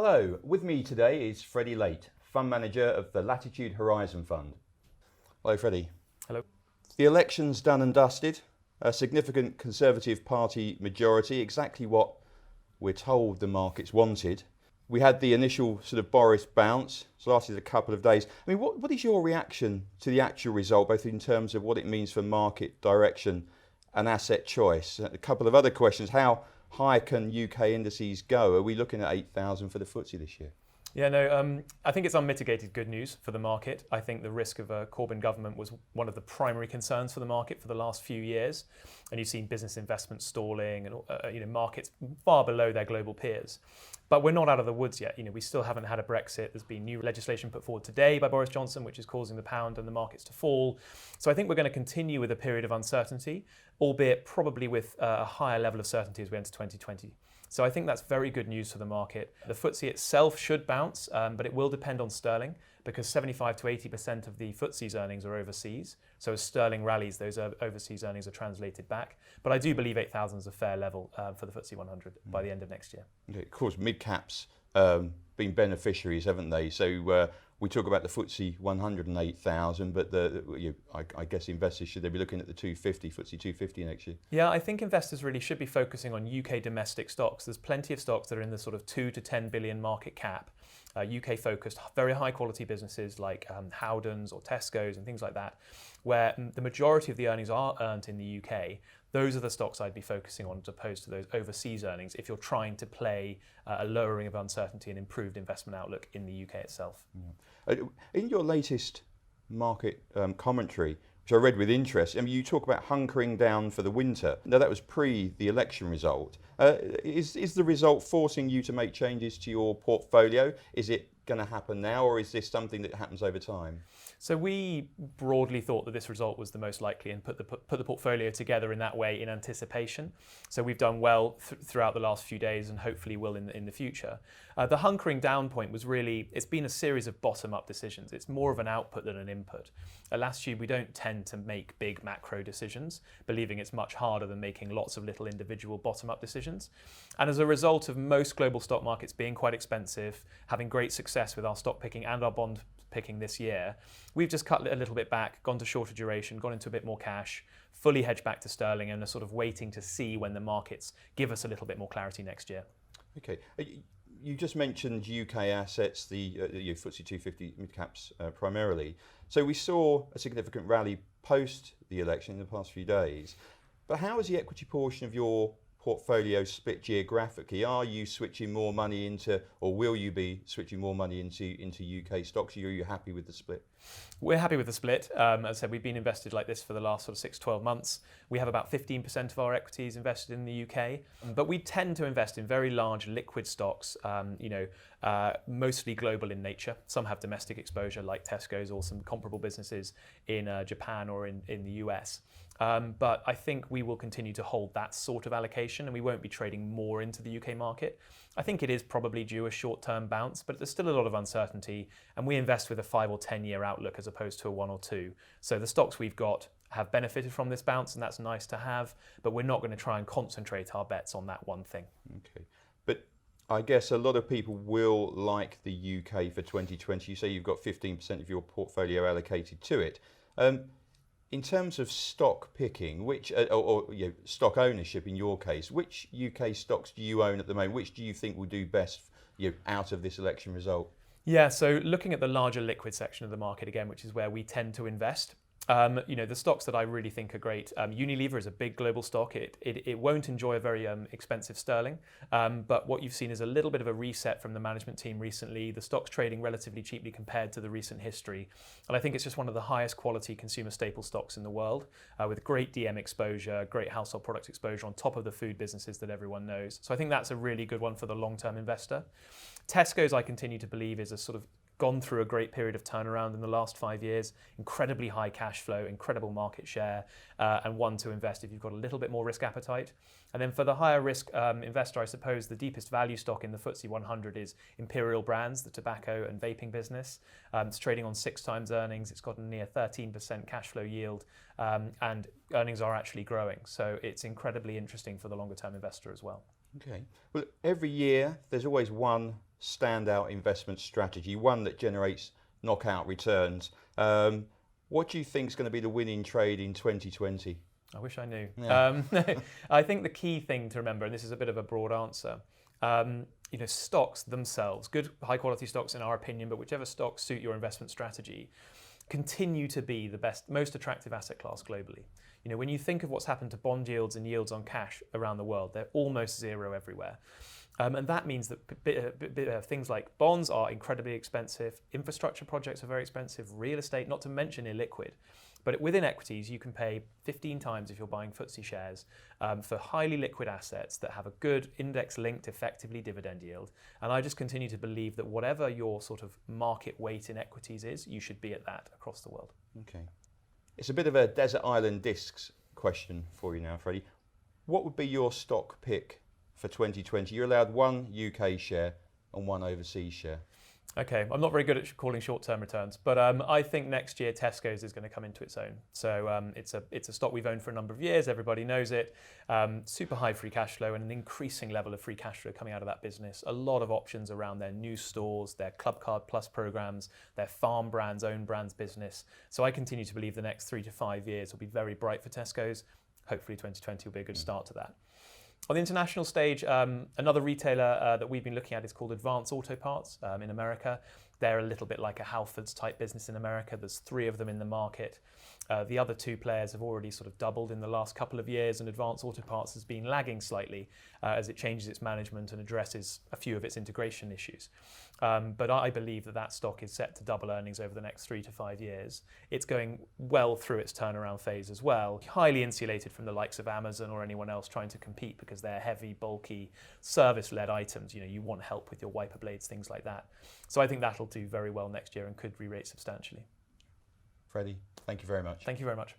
Hello, with me today is Freddie Lait, Fund Manager of the Latitude Horizon Fund. Hello Freddie. Hello. The election's done and dusted, a significant Conservative Party majority, exactly what we're told the markets wanted. We had the initial sort of Boris bounce, it lasted a couple of days. I mean, what is your reaction to the actual result, both in terms of what it means for market direction and asset choice? A couple of other questions. How high can UK indices go? Are we looking at 8,000 for the FTSE this year? Yeah, no, I think it's unmitigated good news for the market. I think the risk of a Corbyn government was one of the primary concerns for the market for the last few years. And you've seen business investment stalling and markets far below their global peers. But we're not out of the woods yet. We still haven't had a Brexit. There's been new legislation put forward today by Boris Johnson, which is causing the pound and the markets to fall. So I think we're going to continue with a period of uncertainty, albeit probably with a higher level of certainty as we enter 2020. So I think that's very good news for the market. The FTSE itself should bounce, but it will depend on sterling because 75 to 80% of the FTSE's earnings are overseas. So as sterling rallies, those overseas earnings are translated back. But I do believe 8,000 is a fair level for the FTSE 100 by the end of next year. Okay, of course, mid-caps been beneficiaries, haven't they? So we talk about the FTSE 100 and 8,000, but I guess investors, should they be looking at the 250, FTSE 250 next year? Yeah, I think investors really should be focusing on UK domestic stocks. There's plenty of stocks that are in the sort of 2 to 10 billion market cap, UK focused, very high quality businesses like Howdens or Tesco's and things like that, where the majority of the earnings are earned in the UK. Those are the stocks I'd be focusing on as opposed to those overseas earnings if you're trying to play a lowering of uncertainty and improved investment outlook in the UK itself. Yeah. In your latest market commentary, which I read with interest, I mean, you talk about hunkering down for the winter. Now that was pre the election result. Is the result forcing you to make changes to your portfolio? Is it going to happen now, or is this something that happens over time? So we broadly thought that this result was the most likely and put the portfolio together in that way in anticipation. So we've done well throughout the last few days and hopefully will in the future. The hunkering down point was really, it's been a series of bottom-up decisions. It's more of an output than an input. At Latitude, we don't tend to make big macro decisions, believing it's much harder than making lots of little individual bottom-up decisions. And as a result of most global stock markets being quite expensive, having great success with our stock picking and our bond picking this year, we've just cut a little bit back, gone to shorter duration, gone into a bit more cash, fully hedged back to sterling, and are sort of waiting to see when the markets give us a little bit more clarity next year. Okay. You just mentioned UK assets, the FTSE 250 mid-caps primarily. So we saw a significant rally post the election in the past few days. But how is the equity portion of your portfolio split geographically? Are you switching more money into, or will you be switching more money into UK stocks? Are you happy with the split? We're happy with the split. As I said, we've been invested like this for the last sort of 6 to 12 months. We have about 15% of our equities invested in the UK, but we tend to invest in very large liquid stocks, mostly global in nature. Some have domestic exposure like Tesco's or some comparable businesses in Japan or in the US. But I think we will continue to hold that sort of allocation and we won't be trading more into the UK market. I think it is probably due a short-term bounce, but there's still a lot of uncertainty and we invest with a 5 or 10 year outlook as opposed to a 1 or 2. So the stocks we've got have benefited from this bounce and that's nice to have, but we're not going to try and concentrate our bets on that one thing. Okay, but I guess a lot of people will like the UK for 2020. You say you've got 15% of your portfolio allocated to it. In terms of stock picking, which stock ownership in your case, which UK stocks do you own at the moment? Which do you think will do best out of this election result? Yeah, so looking at the larger liquid section of the market again, which is where we tend to invest. The stocks that I really think are great. Unilever is a big global stock. It won't enjoy a very expensive sterling, but what you've seen is a little bit of a reset from the management team recently. The stock's trading relatively cheaply compared to the recent history, and I think it's just one of the highest quality consumer staple stocks in the world, with great DM exposure, great household products exposure on top of the food businesses that everyone knows. So I think that's a really good one for the long-term investor. Tesco's, I continue to believe, is a sort of gone through a great period of turnaround in the last 5 years, incredibly high cash flow, incredible market share, and one to invest if you've got a little bit more risk appetite. And then for the higher risk investor, I suppose the deepest value stock in the FTSE 100 is Imperial Brands, the tobacco and vaping business. It's trading on 6 times earnings. It's got a near 13% cash flow yield, and earnings are actually growing. So it's incredibly interesting for the longer term investor as well. Okay. Well, every year there's always one standout investment strategy, one that generates knockout returns. What do you think is going to be the winning trade in 2020? I wish I knew. Yeah. I think the key thing to remember, and this is a bit of a broad answer, stocks themselves, good high quality stocks in our opinion, but whichever stocks suit your investment strategy, continue to be the best, most attractive asset class globally. When you think of what's happened to bond yields and yields on cash around the world, they're almost zero everywhere. And that means that things like bonds are incredibly expensive, infrastructure projects are very expensive, real estate, not to mention illiquid. But within equities, you can pay 15 times if you're buying FTSE shares for highly liquid assets that have a good index-linked, effectively dividend yield. And I just continue to believe that whatever your sort of market weight in equities is, you should be at that across the world. Okay. It's a bit of a desert island discs question for you now, Freddie. What would be your stock pick for 2020? You're allowed one UK share and one overseas share. Okay, I'm not very good at calling short-term returns, but I think next year Tesco's is going to come into its own. So it's a stock we've owned for a number of years. Everybody knows it. Super high free cash flow and an increasing level of free cash flow coming out of that business. A lot of options around their new stores, their Club Card Plus programs, their farm brands, own brands business. So I continue to believe the next 3 to 5 years will be very bright for Tesco's. Hopefully 2020 will be a good start to that. On the international stage, another retailer that we've been looking at is called Advance Auto Parts in America. They're a little bit like a Halfords type business in America. There's 3 of them in the market. The other 2 players have already sort of doubled in the last couple of years, and Advance Auto Parts has been lagging slightly as it changes its management and addresses a few of its integration issues. But I believe that stock is set to double earnings over the next 3 to 5 years. It's going well through its turnaround phase as well, highly insulated from the likes of Amazon or anyone else trying to compete because they're heavy, bulky, service-led items. You want help with your wiper blades, things like that. So I think that'll do very well next year and could re-rate substantially. Freddie, thank you very much. Thank you very much.